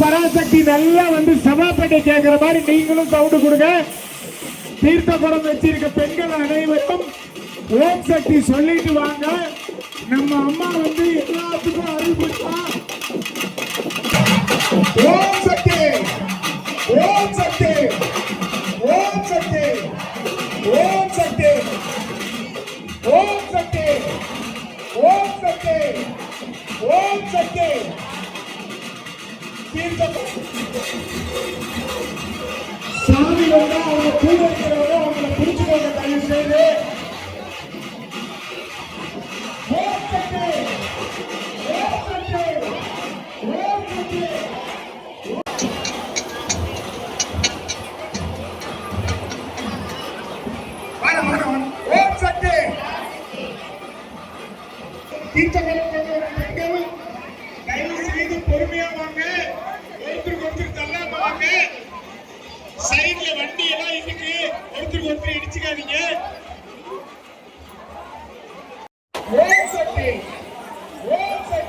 பராசக்தி நல்லா வந்து சபாப்பேட்டை கேட்கிற மாதிரி நீங்களும் சவுண்டு கொடுங்க. தீர்த்த குடம் வச்சிருக்க பெண்கள் அனைவரும் ஓம் சக்தி சொல்லிட்டு வாங்க. நம்ம அம்மா வந்து எல்லாத்துக்கும் அருள் கொடுத்தா. ஓம் சக்தி, ஓம் சக்தி, ஓம் சக்தி, ஓம் சக்தி, ஓம் சக்தி, ஓம் சக்தி, ஓம் சக்தி. சாமி வந்தா அவங்க கூட இருக்கிறவங்க அவங்களை பிடிச்சுக்கோங்க தயவு செய்து. ஓம் சக்தி, ஓம் சக்தி, ஓம் சக்தி. ஓம் சக்தி. பெண்கள் தயவு செய்து பொறுமையா வாங்க. ஒருத்தருக்கு ஒருத்தர் தள்ளாம வாங்க. சைட்ல வண்டி எல்லாம் இருக்கு, ஒருத்தருக்கு ஒருத்தர் இடிச்சுக்காதீங்க. ஓம் சக்தி.